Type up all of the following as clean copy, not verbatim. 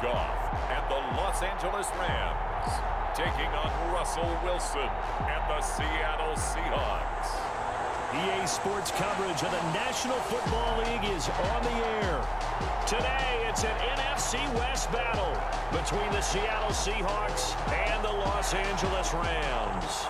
Goff and the Los Angeles Rams, taking on Russell Wilson and the Seattle Seahawks. EA Sports coverage of the National Football League is on the air. Today, it's an NFC West battle between the Seattle Seahawks and the Los Angeles Rams.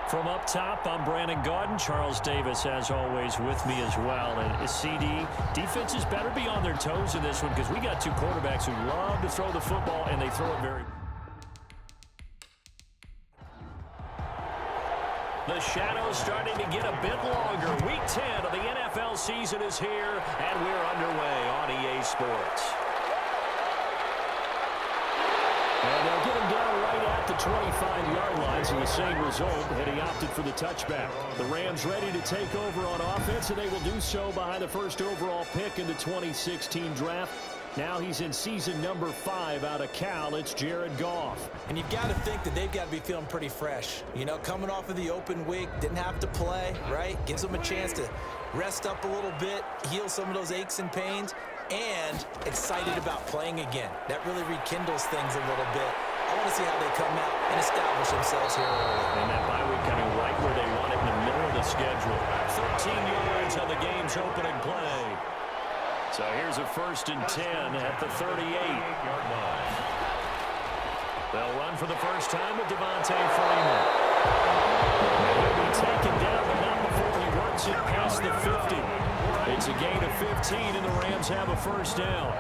From up top, I'm Brandon Gaudin. Charles Davis, as always, with me as well. And CD, defenses better be on their toes in this one because we got two quarterbacks who love to throw the football, and they throw it very... The shadow's starting to get a bit longer. Week 10 of the NFL season is here, and we're underway on EA Sports. And they'll get him down right at the 25-yard line, so the same result, and he opted for the touchback. The Rams ready to take over on offense, and they will do so behind the first overall pick in the 2016 draft. Now he's in season number 5 out of Cal. It's Jared Goff. And you've got to think that they've got to be feeling pretty fresh. You know, coming off of the open week, didn't have to play, right? Gives them a chance to rest up a little bit, heal some of those aches and pains, and excited about playing again. That really rekindles things a little bit. I want to see how they come out and establish themselves here early. And that bye week coming right where they want it in the middle of the schedule. 13 yards on the game's opening play. So here's a 1st and 10 at the 38-yard line. They'll run for the first time with Devontae Freeman. And he'll be taken down, but not before he works it past the 50. It's a gain of 15, and the Rams have a first down.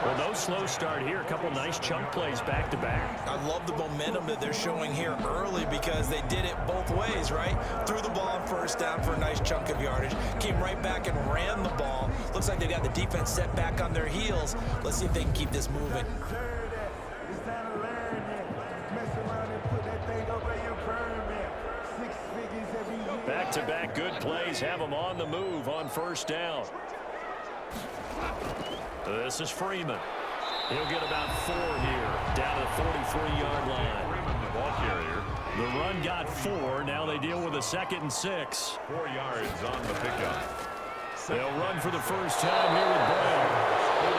Well, no slow start here. A couple nice chunk plays back-to-back. I love the momentum that they're showing here early because they did it both ways, right? Threw the ball on first down for a nice chunk of yardage. Came right back and ran the ball. Looks like they got the defense set back on their heels. Let's see if they can keep this moving. Back-to-back good plays have them on the move on first down. This is Freeman. He'll get about 4 here, down to the 43-yard line. Freeman, the ball carrier. The run got 4. Now they deal with a 2nd and 6. 4 yards on the pickup. They'll run for the first time here with Brown.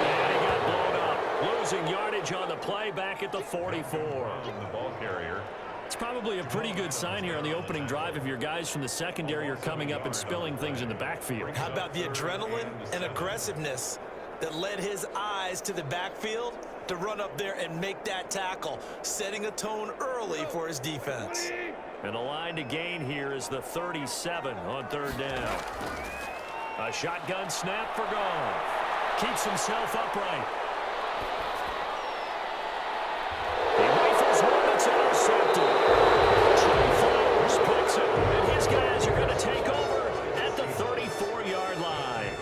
And he got blown up. Losing yardage on the play back at the 44. The ball carrier. It's probably a pretty good sign here on the opening drive if your guys from the secondary are coming up and spilling things in the backfield. How about the adrenaline and aggressiveness that led his eyes to the backfield to run up there and make that tackle, setting a tone early for his defense. And the line to gain here is the 37 on 3rd down. A shotgun snap for Goff. Keeps himself upright. He rifles one that's intercepted. Trey Flowers picks it, and his guys are going to take over at the 34-yard line.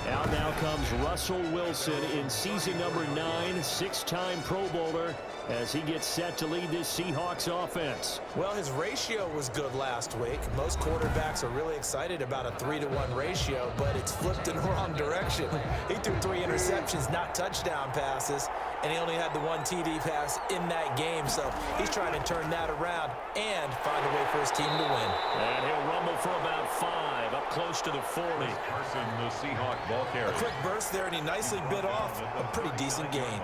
Out now comes Russell Wilson in season number 9, 6-time Pro Bowler, as he gets set to lead this Seahawks offense. Well, his ratio was good last week. Most quarterbacks are really excited about a 3-to-1 ratio, but it's flipped in the wrong direction. He threw 3 interceptions, not touchdown passes, and he only had the 1 TD pass in that game, so he's trying to turn that around and find a way for his team to win. And he'll rumble for about 5, up close to the 40. Carson, the Seahawk ball carrier. A quick burst there, and he nicely bit off a pretty decent gain.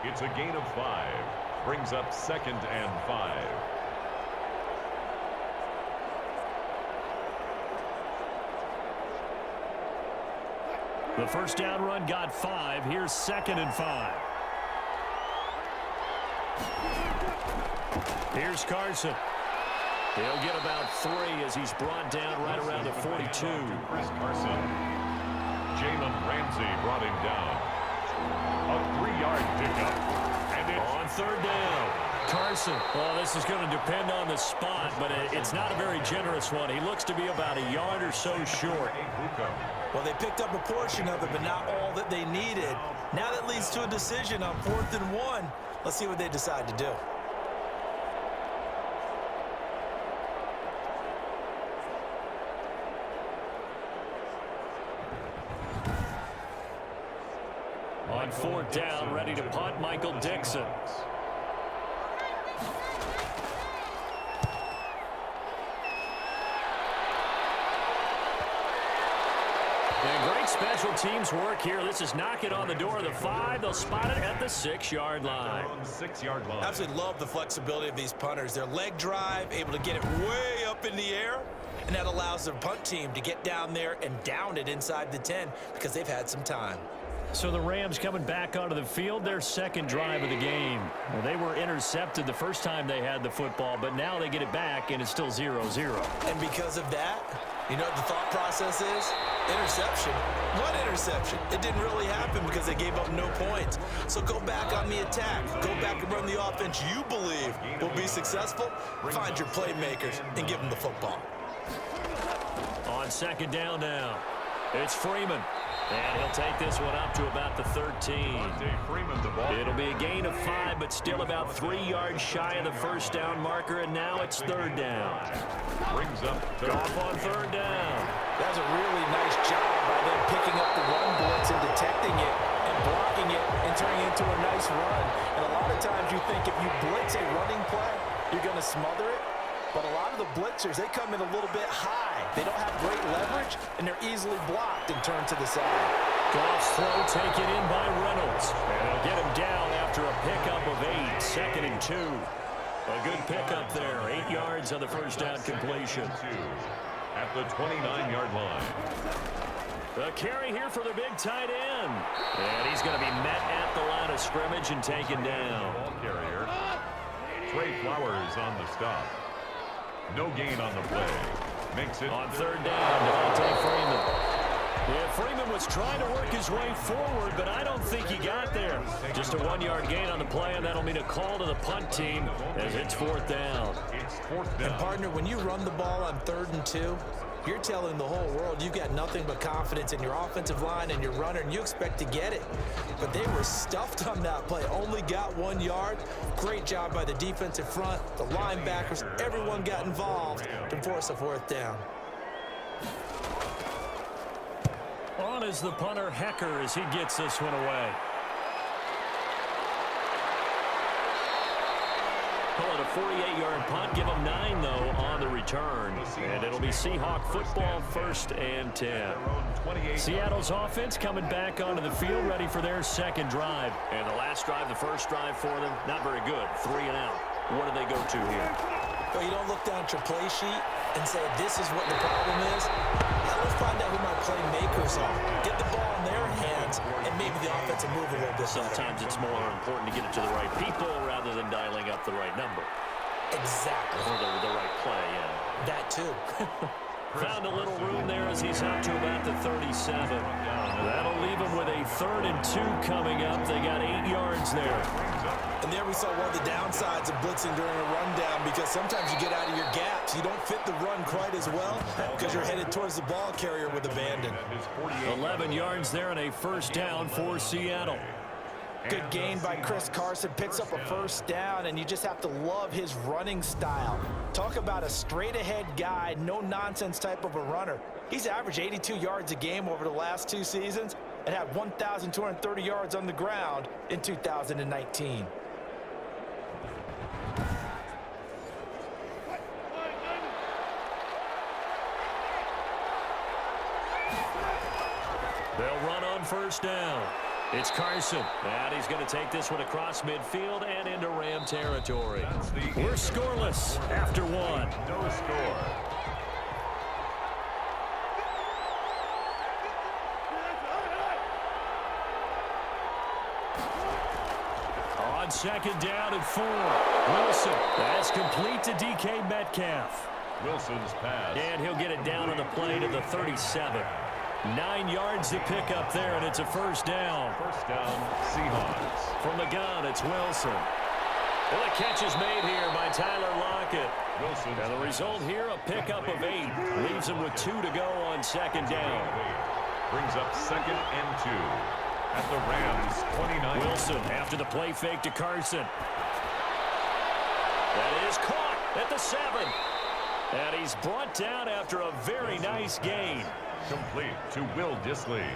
It's a gain of 5. Brings up 2nd and 5. The first down run got 5. Here's 2nd and 5. Here's Carson. He'll get about 3 as he's brought down right around the 42. Chris Carson. Jalen Ramsey brought him down. A 3-yard pickup. And it's on 3rd down. Carson. Well, this is going to depend on the spot, but it's not a very generous one. He looks to be about a yard or so short. Well, they picked up a portion of it, but not all that they needed. Now that leads to a decision on 4th and 1. Let's see what they decide to do. On fourth down, ready to punt, Michael Dixon. And great special teams work here. This is knocking on the door of the 5. They'll spot it at the 6-yard line. Absolutely love the flexibility of these punters. Their leg drive, able to get it way up in the air, and that allows their punt team to get down there and down it inside the 10 because they've had some time. So the Rams coming back onto the field, their second drive of the game. Well, they were intercepted the first time they had the football, but now they get it back, and it's still 0-0. And because of that, you know what the thought process is? Interception. What interception? It didn't really happen because they gave up no points. So go back on the attack. Go back and run the offense you believe will be successful. Find your playmakers and give them the football. On second down now, it's Freeman. And he'll take this one up to about the 13. It'll be a gain of 5, but still about 3 yards shy of the first down marker, and now it's third down. Brings up Goff on third down. That was a really nice job by them picking up the run blitz and detecting it and blocking it and turning it into a nice run. And a lot of times you think if you blitz a running play, you're going to smother it. But a lot of the blitzers, they come in a little bit high. They don't have great leverage, and they're easily blocked and turned to the side. Goff's throw taken in by Reynolds. And they'll get him down after a pickup of 8, 2nd and 2. A good pickup there, 8 yards on the first down completion. At the 29-yard line. The carry here for the big tight end. And he's going to be met at the line of scrimmage and taken down. Ball carrier. Trey Flowers on the stop. No gain on the play. Makes it on third down. Devontae Freeman. Yeah, Freeman was trying to work his way forward, but I don't think he got there. Just a 1-yard gain on the play, and that'll mean a call to the punt team as it's fourth down. And, partner, when you run the ball on 3rd and 2, you're telling the whole world you've got nothing but confidence in your offensive line and your runner, and you expect to get it. But they were stuffed on that play, only got 1 yard. Great job by the defensive front, the linebackers, everyone got involved to force a fourth down. On is the punter, Hecker, as he gets this one away. Call it a 48-yard punt. Give them 9, though, on the return. And it'll be Seahawk football, 1st and 10. Seattle's offense coming back onto the field, ready for their second drive. And the last drive, the first drive for them, not very good. 3 and out. What do they go to here? Well, you don't look down at your play sheet and say, this is what the problem is. Now let's find out who my playmakers are. Get the ball in their hands, and maybe the offense will move a little bit. Sometimes it's more important to get it to the right people rather than dialing up the right number. Exactly. Or the right play, yeah. That too. Found a little room there as he's up to about the 37. That'll leave him with a 3rd and 2 coming up. They got 8 yards there. And there we saw one of the downsides of blitzing during a rundown, because sometimes you get out of your gaps. You don't fit the run quite as well because you're headed towards the ball carrier with abandon. 11 yards there and a first down for Seattle. Good gain by Chris Carson, picks up a first down, and you just have to love his running style. Talk about a straight-ahead guy, no-nonsense type of a runner. He's averaged 82 yards a game over the last 2 seasons and had 1,230 yards on the ground in 2019. They'll run on first down. It's Carson, and he's going to take this one across midfield and into Ram territory. We're scoreless after 1. No score. On second down and 4. Wilson, that's complete to DK Metcalf. Wilson's pass. And he'll get it down on the play to the 37. 9 yards to pick up there, and it's a first down. First down, Seahawks. From the gun, it's Wilson. And the catch is made here by Tyler Lockett. Wilson. And the result here, a pickup of 8. Leaves him with 2 to go on second down. Brings up 2nd and 2. At the Rams, 29. Wilson after the play fake to Carson. That is caught at the 7. And he's brought down after a very nice gain. Complete to Will Dissly.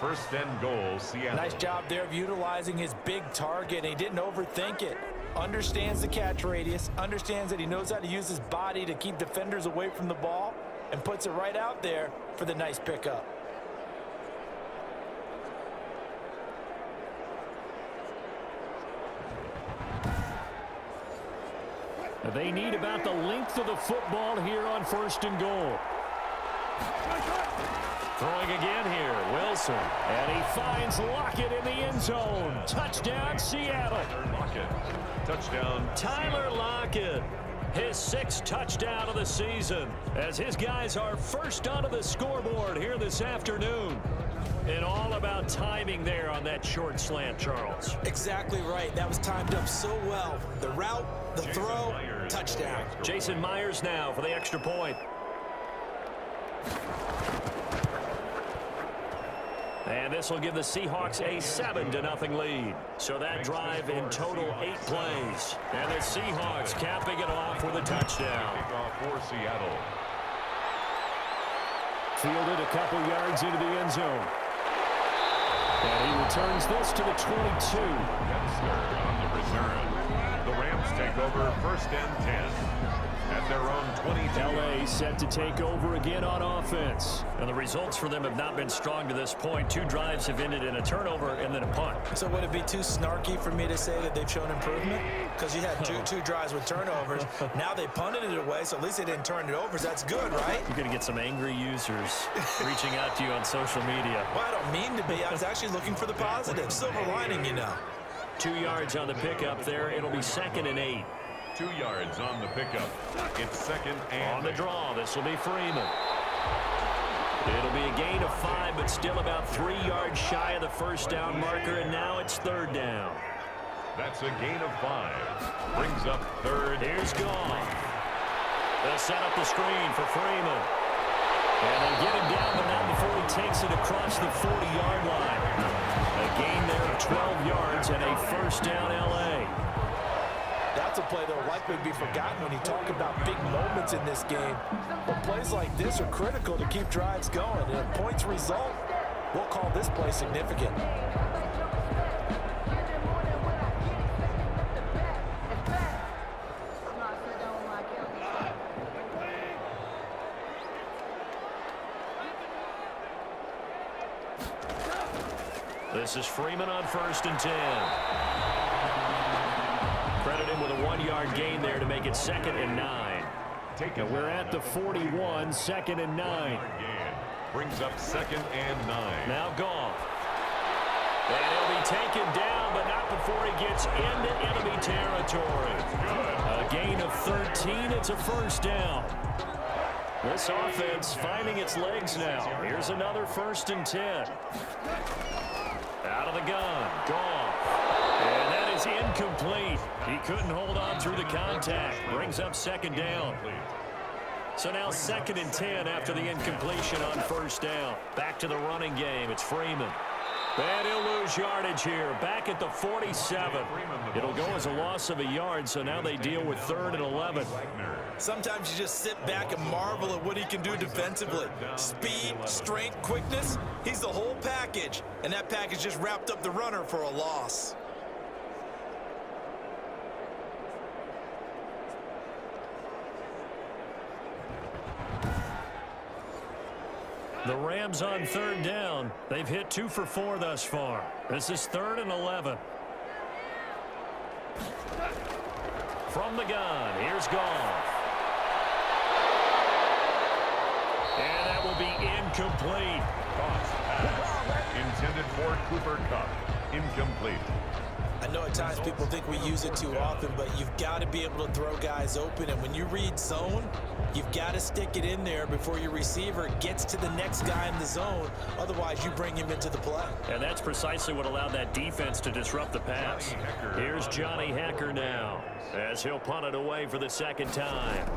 First and goal, Seattle. Nice job there of utilizing his big target. He didn't overthink it. Understands the catch radius, understands that he knows how to use his body to keep defenders away from the ball, and puts it right out there for the nice pickup. They need about the length of the football here on first and goal. Throwing again here, Wilson. And he finds Lockett in the end zone. Touchdown, Seattle. Lockett. Touchdown. Tyler Lockett, his 6th touchdown of the season, as his guys are first onto the scoreboard here this afternoon. And all about timing there on that short slant, Charles. Exactly right. That was timed up so well. The route, the throw, touchdown. Jason Myers now for the extra point. And this will give the Seahawks a 7-0 lead. So that drive in total 8 plays. And the Seahawks capping it off with a touchdown. Kickoff for Seattle. Fielded a couple yards into the end zone. And he returns this to the 22. Dempster on the return. The Rams take over first and 10 at their own 22. LA set to take over again on offense. And the results for them have not been strong to this point. 2 drives have ended in a turnover and then a punt. So would it be too snarky for me to say that they've shown improvement? Because you had two drives with turnovers. Now they punted it away, so at least they didn't turn it over. So that's good, right? You're going to get some angry users reaching out to you on social media. Well, I don't mean to be. I was actually looking for the positive. Silver lining, you know. 2 yards on the pickup there. It'll be 2nd and 8. 2 yards on the pickup. It's 2nd and on the draw. This will be Freeman. It'll be a gain of 5, but still about 3 yards shy of the first down marker, and now it's 3rd down. That's a gain of 5. Brings up 3rd. Here's Goff. They'll set up the screen for Freeman. And they'll get him down, but not before he takes it across the 40-yard line. A gain there of 12 yards and a first down L.A. That's a play that will likely be forgotten when you talk about big moments in this game. But plays like this are critical to keep drives going. And if points result, we'll call this play significant. This is Freeman on 1st and 10. Credit him with a 1-yard gain there to make it 2nd and 9. And we're at the 41, 2nd and 9. Brings up 2nd and 9. Now Goff. And he'll be taken down, but not before he gets into enemy territory. A gain of 13. It's a first down. This offense finding its legs now. Here's another 1st and 10. Out of the gun. Goff. And that is incomplete. He couldn't hold on through the contact. Brings up 2nd down. So now 2nd and 10 after the incompletion on 1st down. Back to the running game. It's Freeman. And he'll lose yardage here. Back at the 47. It'll go as a loss of a yard, so now they deal with 3rd and 11. Sometimes you just sit back and marvel at what he can do defensively. Speed, strength, quickness, he's the whole package. And that package just wrapped up the runner for a loss. The Rams on 3rd down. They've hit 2 for 4 thus far. This is 3rd and 11. From the gun, here's Goff. And that will be incomplete. Toss pass. Intended for Cooper Kupp. Incomplete. I know at times people think we use it too often, but you've got to be able to throw guys open. And when you read zone, you've got to stick it in there before your receiver gets to the next guy in the zone. Otherwise, you bring him into the play. And that's precisely what allowed that defense to disrupt the pass. Here's Johnny Hekker now, as he'll punt it away for the 2nd time.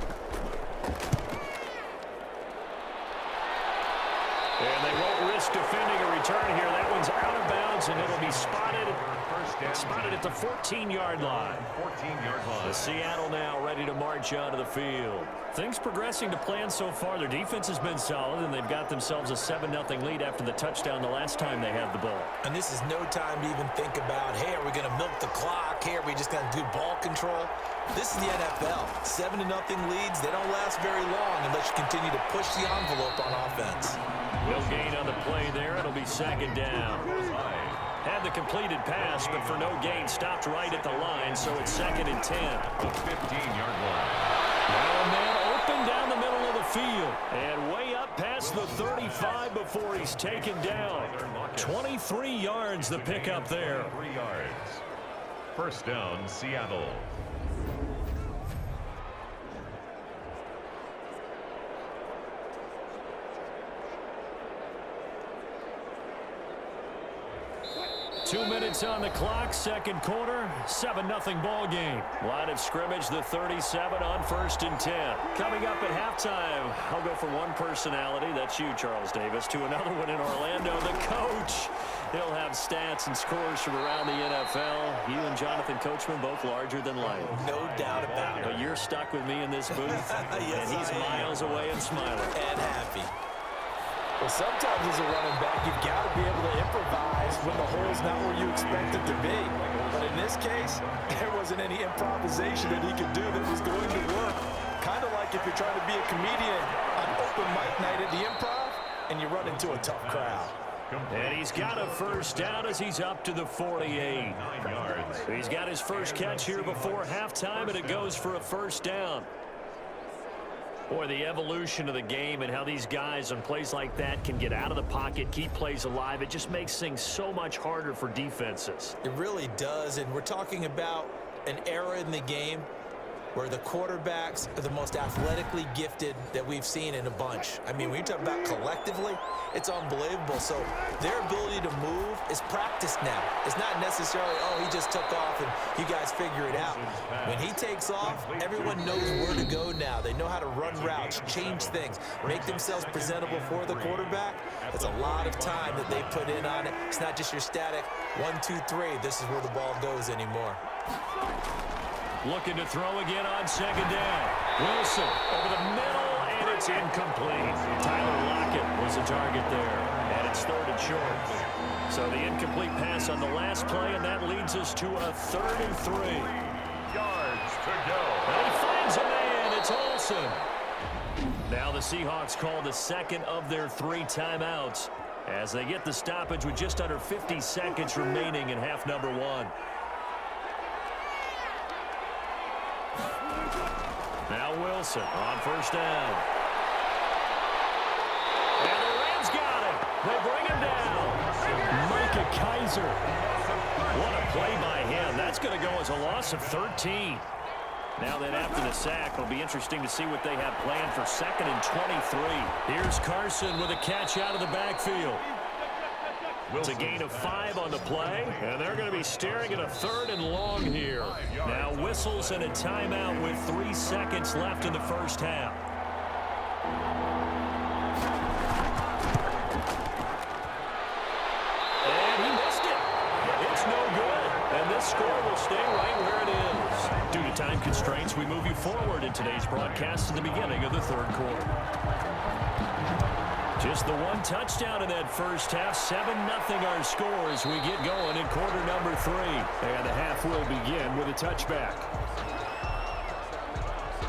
And they won't risk defending a return here. That one's out of bounds downs, and it'll be spotted at the 14-yard line. 14-yard line. The Seattle now ready to march onto the field. Things progressing to plan so far. Their defense has been solid, and they've got themselves a 7-0 lead after the touchdown the last time they had the ball. And this is no time to even think about, hey, are we going to milk the clock? Hey, are we just going to do ball control? This is the NFL. 7-0 leads, they don't last very long unless you continue to push the envelope on offense. No gain on the play there. It'll be second down. Had the completed pass, but for no gain, stopped right at the line, so it's 2nd and 10. The 15-yard line. Now a man open down the middle of the field and way up past the 35 before he's taken down. 23 yards the pickup there. 3 yards. First down, Seattle. Two minutes on the clock, second quarter, 7-0 ball game. Line of scrimmage, the 37 on 1st and 10. Coming up at halftime, I'll go from one personality, that's you, Charles Davis, to another one in Orlando, the coach. He'll have stats and scores from around the NFL. You and Jonathan Coachman both larger than life. No doubt about it. But you're stuck with me in this booth, Yes, and he's miles away and smiling. And happy. Well, sometimes as a running back, you've got to be able to improvise when the hole's not where you expect it to be. But in this case, there wasn't any improvisation that he could do that was going to work. Kind of like if you're trying to be a comedian on open mic night at the Improv and you run into a tough crowd. And he's got a first down as he's up to the 48. 9 yards. He's got his first catch here before halftime, and it goes for a first down. Boy, the evolution of the game and how these guys on plays like that can get out of the pocket, keep plays alive, it just makes things so much harder for defenses. It really does, and we're talking about an era in the game where the quarterbacks are the most athletically gifted that we've seen in a bunch. I mean, when you talk about collectively, it's unbelievable. So their ability to move is practiced now. It's not necessarily, oh, he just took off and you guys figure it out. When he takes off, everyone knows where to go now. They know how to run routes, change things, make themselves presentable for the quarterback. That's a lot of time that they put in on it. It's not just your static 1, 2, 3. This is where the ball goes anymore. Looking to throw again on second down. Wilson over the middle, and it's incomplete. Tyler Lockett was the target there, and it's 3rd and short. So the incomplete pass on the last play, and that leads us to a 3rd and 3. 3 yards to go. And he finds a man. It's Olsen. Now the Seahawks call the second of their 3 timeouts as they get the stoppage with just under 50 seconds remaining in half number 1. Now Wilson on first down. And the Rams got him. They bring him down. Micah Kaiser. What a play by him. That's going to go as a loss of 13. Now then after the sack, it'll be interesting to see what they have planned for 2nd and 23. Here's Carson with a catch out of the backfield. It's a gain of 5 on the play, and they're going to be staring at a 3rd and long here. Now whistles and a timeout with 3 seconds left in the first half. And he missed it. It's no good, and this score will stay right where it is. Due to time constraints, we move you forward in today's broadcast to the beginning of the 3rd quarter. Just the 1 touchdown in that first half. 7-0 our score as we get going in quarter number 3. And the half will begin with a touchback.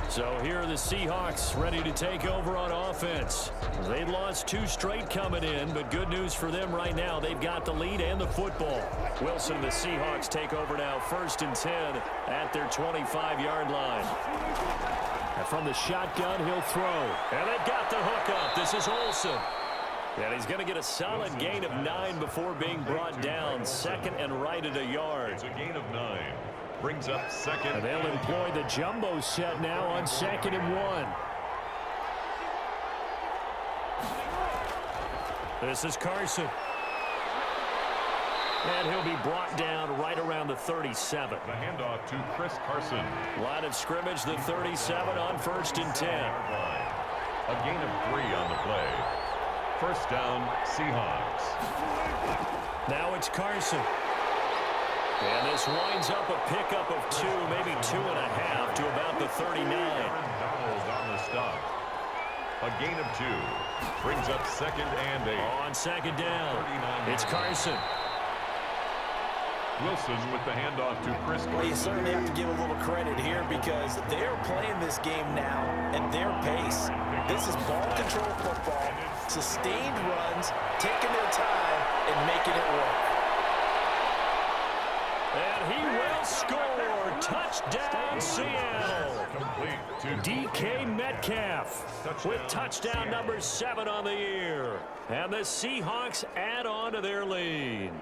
So here are the Seahawks ready to take over on offense. They'd lost 2 straight coming in, but good news for them right now. They've got the lead and the football. Wilson and the Seahawks take over now 1st and 10 at their 25-yard line. And from the shotgun, he'll throw. And they got the hook up. This is Olsen. And he's going to get a solid gain of 9 before being brought down. 2nd and right at a yard. It's a gain of 9. Brings up 2nd. And they'll employ the jumbo set now on 2nd and 1. This is Carson. And he'll be brought down right around the 37. The handoff to Chris Carson. Line of scrimmage, the 37 on 1st and 10. A gain of 3 on the play. First down, Seahawks. Now it's Carson. And this winds up a pickup of 2, maybe 2.5 to about the 39. Donald on the stop. A gain of 2. Brings up 2nd and 8. On 2nd down, it's Carson. Wilson with the handoff to Chris. Well, you certainly have to give a little credit here because they're playing this game now at their pace. This is ball control football, sustained runs, taking their time, and making it work. And he will score. Touchdown, Seattle. DK Metcalf with touchdown number 7 on the year. And the Seahawks add on to their lead.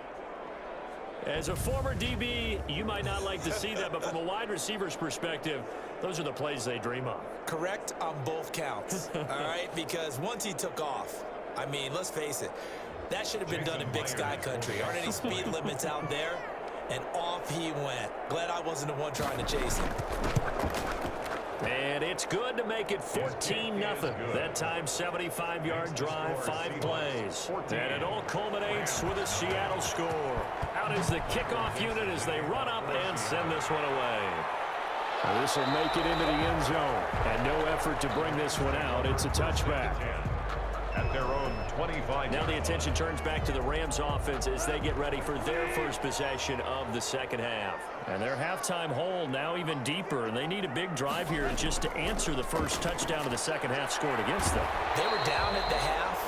As a former DB, you might not like to see that, but from a wide receiver's perspective, those are the plays they dream of. Correct on both counts, all right? Because once he took off, I mean, let's face it, that should have been done in Big Sky Country. Aren't any speed limits out there? And off he went. Glad I wasn't the one trying to chase him. And it's good to make it 14-0. That time, 75-yard drive, 5 plays. And it all culminates with a Seattle score. Out is the kickoff unit as they run up and send this one away. This will make it into the end zone. And no effort to bring this one out. It's a touchback. At their own 25. Now the attention turns back to the Rams offense as they get ready for their first possession of the second half. And their halftime hole now even deeper, and they need a big drive here just to answer the first touchdown of the second half scored against them. They were down at the half.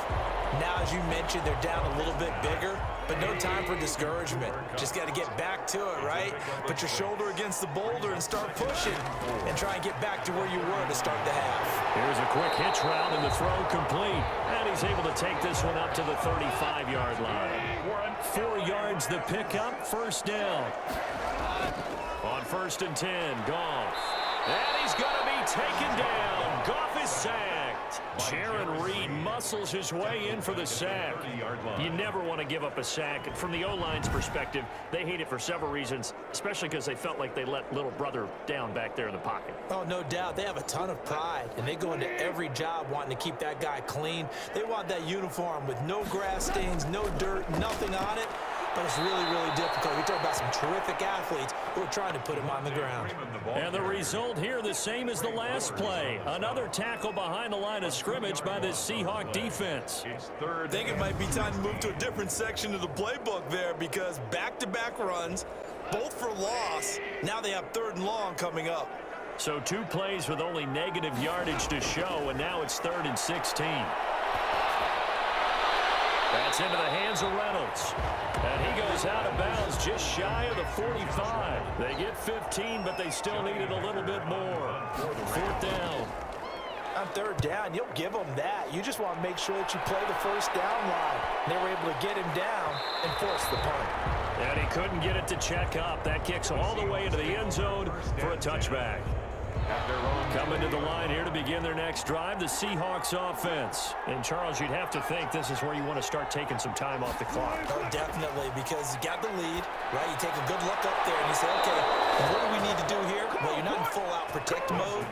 Now, as you mentioned, they're down a little bit bigger, but no time for discouragement. Just got to get back to it, right? Put your shoulder against the boulder and start pushing and try and get back to where you were to start the half. Here's a quick hitch route and the throw complete. And he's able to take this one up to the 35-yard line. 4 yards the pickup, first down. On 1st and 10, Goff. And he's going to be taken down. Goff is sacked. Jaron Reed muscles his way in for the sack. You never want to give up a sack. From the O-line's perspective, they hate it for several reasons, especially because they felt like they let little brother down back there in the pocket. Oh, no doubt. They have a ton of pride, and they go into every job wanting to keep that guy clean. They want that uniform with no grass stains, no dirt, nothing on it. But it's really, really difficult. We talk about some terrific athletes who are trying to put him on the ground. And the result here the same as the last play. Another tackle behind the line of scrimmage by the Seahawk defense. I think it might be time to move to a different section of the playbook there because back-to-back runs, both for loss. Now they have 3rd and long coming up. So 2 plays with only negative yardage to show, and now it's 3rd and 16. That's into the hands of Reynolds. And he goes out of bounds just shy of the 45. They get 15, but they still needed a little bit more. 4th down. On 3rd down, you'll give them that. You just want to make sure that you play the first down line. They were able to get him down and force the punt. And he couldn't get it to check up. That kicks all the way into the end zone for a touchback. Coming to the line here to begin their next drive, the Seahawks offense. And, Charles, you'd have to think this is where you want to start taking some time off the clock. Oh, definitely, because you got the lead, right? You take a good look up there and you say, okay, what do we need to do here? Well, you're not in full-out protect mode.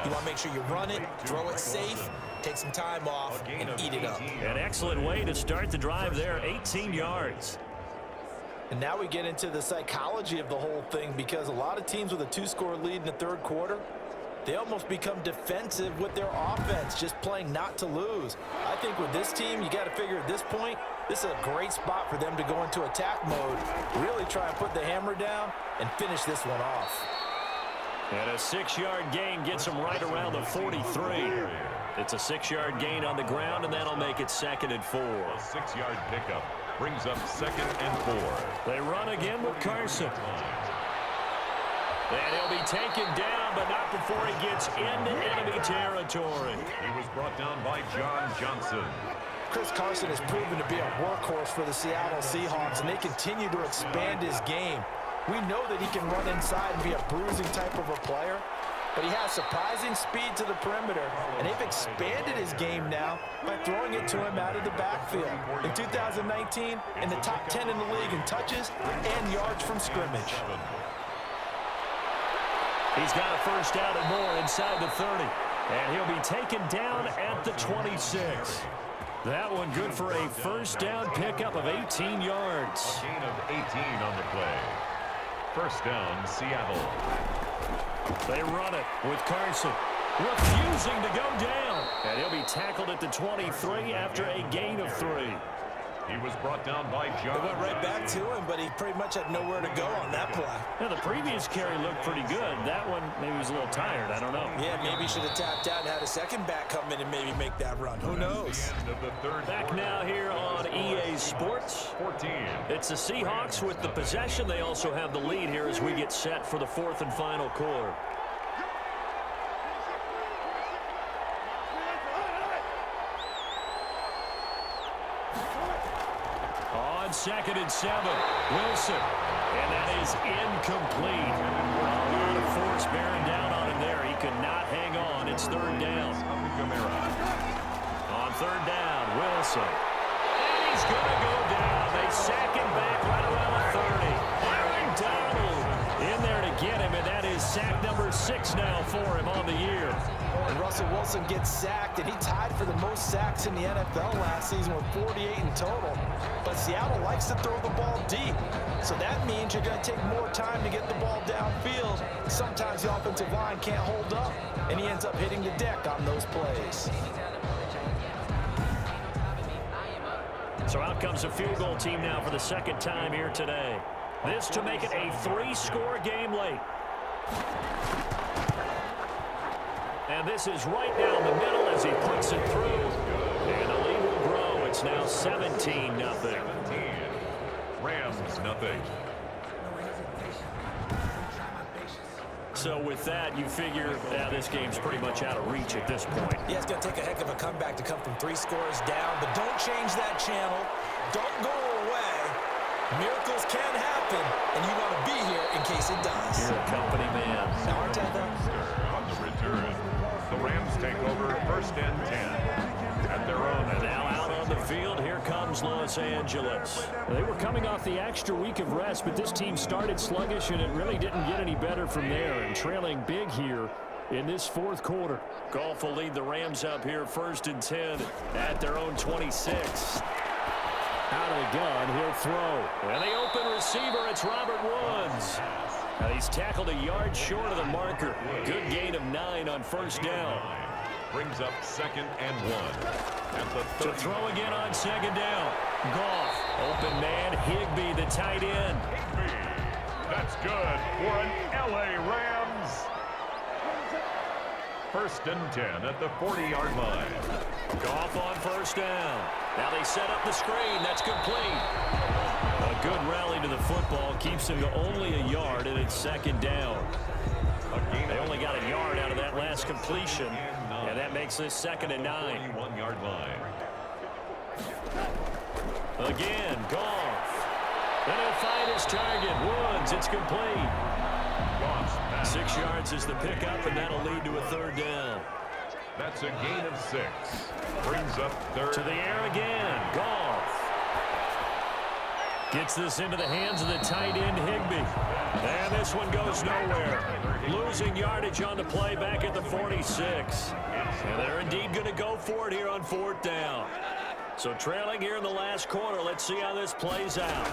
You want to make sure you run it, throw it safe, take some time off, and eat it up. An excellent way to start the drive there, 18 yards. And now we get into the psychology of the whole thing because a lot of teams with a 2-score lead in the 3rd quarter, they almost become defensive with their offense, just playing not to lose. I think with this team, you got to figure at this point, this is a great spot for them to go into attack mode, really try and put the hammer down and finish this one off. And a 6-yard gain gets them right around the 43. It's a 6-yard gain on the ground, and that'll make it 2nd and 4. A 6-yard pickup brings up 2nd and 4. They run again with Carson. And he'll be taken down, but not before he gets into enemy territory. He was brought down by John Johnson. Chris Carson has proven to be a workhorse for the Seattle Seahawks, and they continue to expand his game. We know that he can run inside and be a bruising type of a player, but he has surprising speed to the perimeter, and they've expanded his game now by throwing it to him out of the backfield. In 2019, in the top 10 in the league in touches and yards from scrimmage. He's got a first down and more inside the 30. And he'll be taken down at the 26. That one good for a first down pickup of 18 yards. A gain of 18 on the play. First down, Seattle. They run it with Carson, refusing to go down. And he'll be tackled at the 23 after a gain of 3. He was brought down by John. They went right back to him, but he pretty much had nowhere to go on that play. Now, the previous carry looked pretty good. That one, maybe he was a little tired. I don't know. Yeah, maybe he should have tapped out and had a second back come in and maybe make that run. Who knows? Back now here on EA Sports. 14. It's the Seahawks with the possession. They also have the lead here as we get set for the fourth and final quarter. On 2nd and 7, Wilson. And that is incomplete. A lot of force bearing down on him there. He could not hang on. It's 3rd down. On 3rd down, Wilson. And he's going to go down. They sack him back right around the 30. Aaron Donald in there to get him, and that is sack number 6 now for him on the year. And Russell Wilson gets sacked, and he tied for the most sacks in the NFL last season with 48 in total. But Seattle likes to throw the ball deep, so that means you're going to take more time to get the ball downfield. Sometimes the offensive line can't hold up, and he ends up hitting the deck on those plays. So out comes a field goal team now for the 2nd time here today. This to make it a 3-score game late. And this is right down the middle as he puts it through. And the lead will grow. It's now 17-0. Rams, nothing. So with that, you figure this game's pretty much out of reach at this point. Yeah, it's going to take a heck of a comeback to come from 3 scores down, but don't change that channel. Don't go away. Miracles can happen, and you want to be here in case it does. You're a company man. Now, aren't I, though? On the return, the Rams take over 1st and 10 at their own. And now out on the field, here comes Los Angeles. They were coming off the extra week of rest, but this team started sluggish, and it really didn't get any better from there, and trailing big here in this 4th quarter. Goff will lead the Rams up here 1st and 10 at their own 26. Out of the gun, he'll throw. And the open receiver, it's Robert Woods. Now he's tackled a yard short of the marker. Good gain of 9 on 1st down. Brings up 2nd and 1. At the To throw again on 2nd down. Goff, open man, Higbee, the tight end. That's good for an LA Rams. 1st and 10 at the 40-yard line. Goff on 1st down. Now they set up the screen. That's complete. A good rally to the football keeps him to only a yard, and it's 2nd down. They only got a yard out of that last completion, and that makes this 2nd and 9. 41-yard line. Again, Goff. Then he'll find his target. Woods, it's complete. 6 yards is the pickup, and that'll lead to a 3rd down. That's a gain of 6. Brings up 3rd. To the air again. Goff. Gets this into the hands of the tight end, Higbee. And this one goes nowhere. Losing yardage on the play back at the 46. And they're indeed going to go for it here on 4th down. So trailing here in the last quarter. Let's see how this plays out.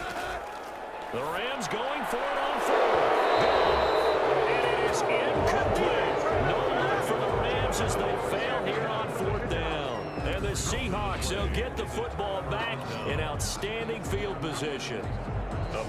The Rams going for it on 4th. And it is incomplete. No luck for the Rams as they fail here on 4th down. And the Seahawks, they'll get the football back in outstanding field position.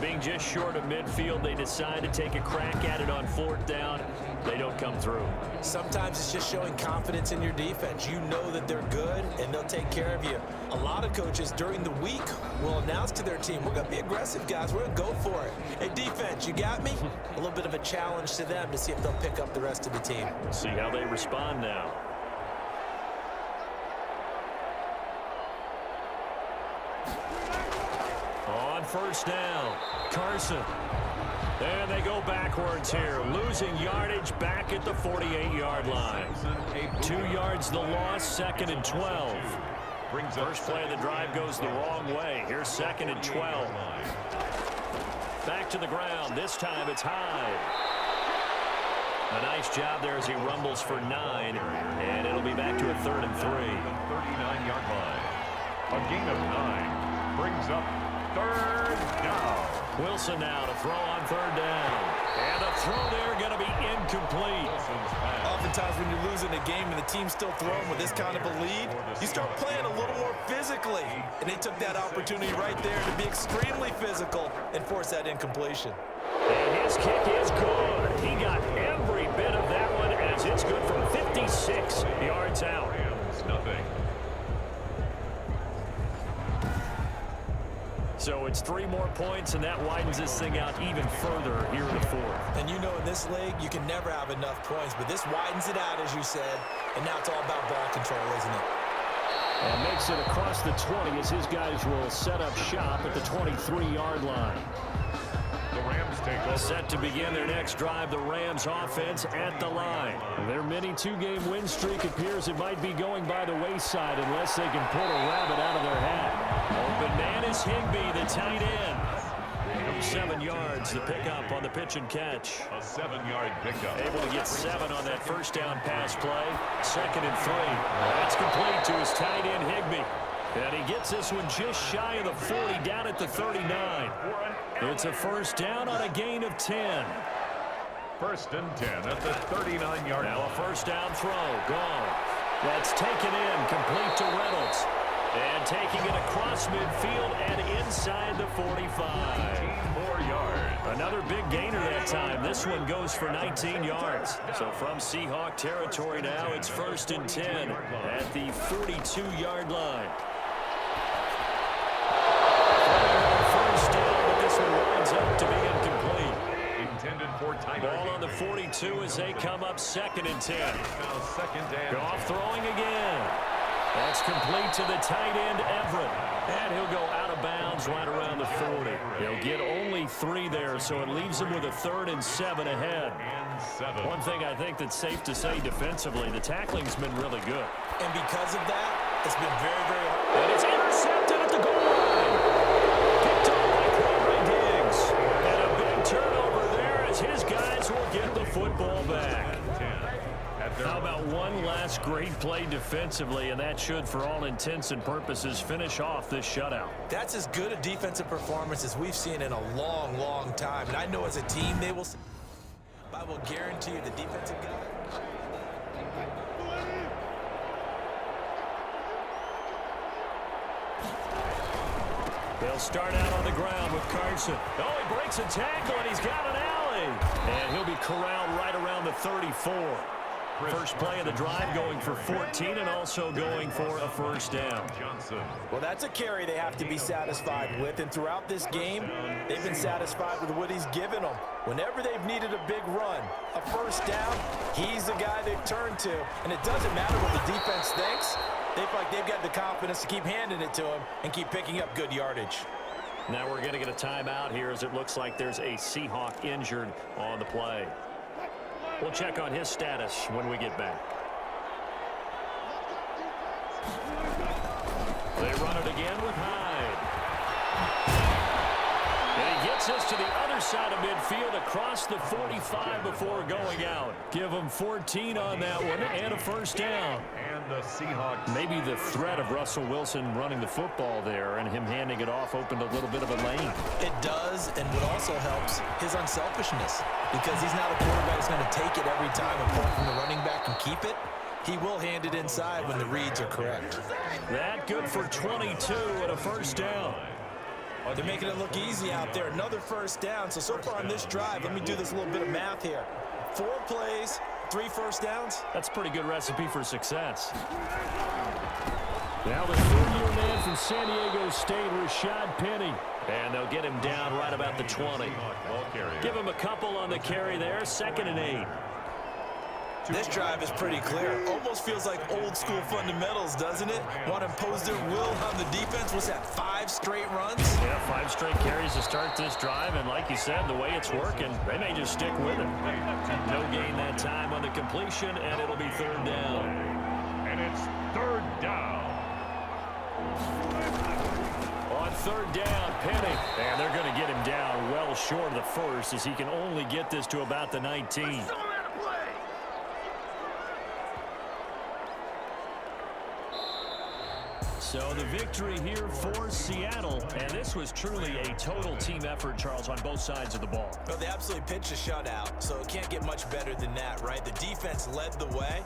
Being just short of midfield, they decide to take a crack at it on 4th down. They don't come through. Sometimes it's just showing confidence in your defense. You know that they're good, and they'll take care of you. A lot of coaches during the week will announce to their team, we're going to be aggressive, guys. We're going to go for it. Hey, defense, you got me? A little bit of a challenge to them to see if they'll pick up the rest of the team. See how they respond now. On 1st down, Carson. And they go backwards here, losing yardage back at the 48-yard line. 2 yards the loss, 2nd and 12. First play of the drive goes the wrong way. Here's 2nd and 12. Back to the ground. This time it's Hyde. A nice job there as he rumbles for 9. And it'll be back to a 3rd and 3. 39-yard line. A gain of 9 brings up third down. Wilson now to throw on third down. And the throw there going to be incomplete. Oftentimes when you're losing a game and the team's still throwing with this kind of a lead, you start playing a little more physically. And they took that opportunity right there to be extremely physical and force that incompletion. And his kick is good. He got every bit of that one as it's good from 56 yards out. Rams nothing. So it's 3 more points, and that widens this thing out even further here in the fourth. And you know in this league, you can never have enough points, but this widens it out, as you said, and now it's all about ball control, isn't it? And makes it across the 20 as his guys will set up shop at the 23-yard line. The Rams take over. Set to begin their next drive, the Rams offense at the line. Their mini 2-game win streak appears it might be going by the wayside unless they can pull a rabbit out of their hat. Open man is Higbee, the tight end. 7 yards, the pickup on the pitch and catch. A 7-yard pickup. Able to get 7 on that first down pass play. 2nd and 3. That's complete to his tight end, Higbee. And he gets this one just shy of the 40, down at the 39. It's a first down on a gain of 10. 1st and 10 at the 39-yard line. Now a first down throw, gone. That's taken in, complete to Reynolds. And taking it across midfield and inside the 45. 18 more yards. Another big gainer that time. This one goes for 19 yards. So from Seahawk territory now, it's 1st and 10 at the 42-yard line. First down, but this one winds up to be incomplete. Intended for tight Ball on the 42 as they come up 2nd and 10. Now 2nd and Goff throwing again. That's complete to the tight end, Everett. And he'll go out of bounds right around the 40. He'll get only 3 there, so it leaves him with a 3rd and 7 ahead. and 7. One thing I think that's safe to say defensively, the tackling's been really good. And because of that, it's been very, very hard. And it's intercepted at the goal line. Picked up by Quadri Diggs. And a big turnover there as his guys will get the football back. 10 at their How about one last great play defensively, and that should, for all intents and purposes, finish off this shutout. That's as good a defensive performance as we've seen in a long, long time. And I know as a team they will. I will guarantee you the defensive guy. They'll start out on the ground with Carson. Oh, he breaks a tackle, and he's got an alley. And he'll be corralled right around the 34. First play of the drive going for 14 and also going for a first down. Johnson. Well, that's a carry they have to be satisfied with. And throughout this game, they've been satisfied with what he's given them. Whenever they've needed a big run, a first down, he's the guy they've turned to. And it doesn't matter what the defense thinks. They feel like they've got the confidence to keep handing it to him and keep picking up good yardage. Now we're going to get a timeout here as it looks like there's a Seahawk injured on the play. We'll check on his status when we get back. They run it again with Hyde. And he gets us to the other side of midfield across the 45 before going out. Give him 14 on that one and a first down. And the Seahawks. Maybe the threat of Russell Wilson running the football there and him handing it off opened a little bit of a lane. It does, and what also helps, his unselfishness. Because he's not a quarterback that's going to take it every time and pull it from the running back and keep it. He will hand it inside when the reads are correct. That good for 22 and a first down. They're making it look easy out there. Another first down. So far on this drive, let me do this little bit of math here. 4 plays, 3 first downs. That's a pretty good recipe for success. Now the 3rd-year man from San Diego State, Rashad Penny. And they'll get him down right about the 20. Give him a couple on the carry there. 2nd and 8. This drive is pretty clear. Almost feels like old school fundamentals, doesn't it? Want to impose their will on the defense. What's that, 5 straight runs? Yeah, 5 straight carries to start this drive. And like you said, the way it's working, they may just stick with it. No gain that time on the completion, and it'll be 3rd down. And it's 3rd down. On 3rd down, Penny. And they're going to get him down well short of the first as he can only get this to about the 19. So the victory here for Seattle, and this was truly a total team effort, Charles, on both sides of the ball. Well, they absolutely pitched a shutout, so it can't get much better than that, right? The defense led the way.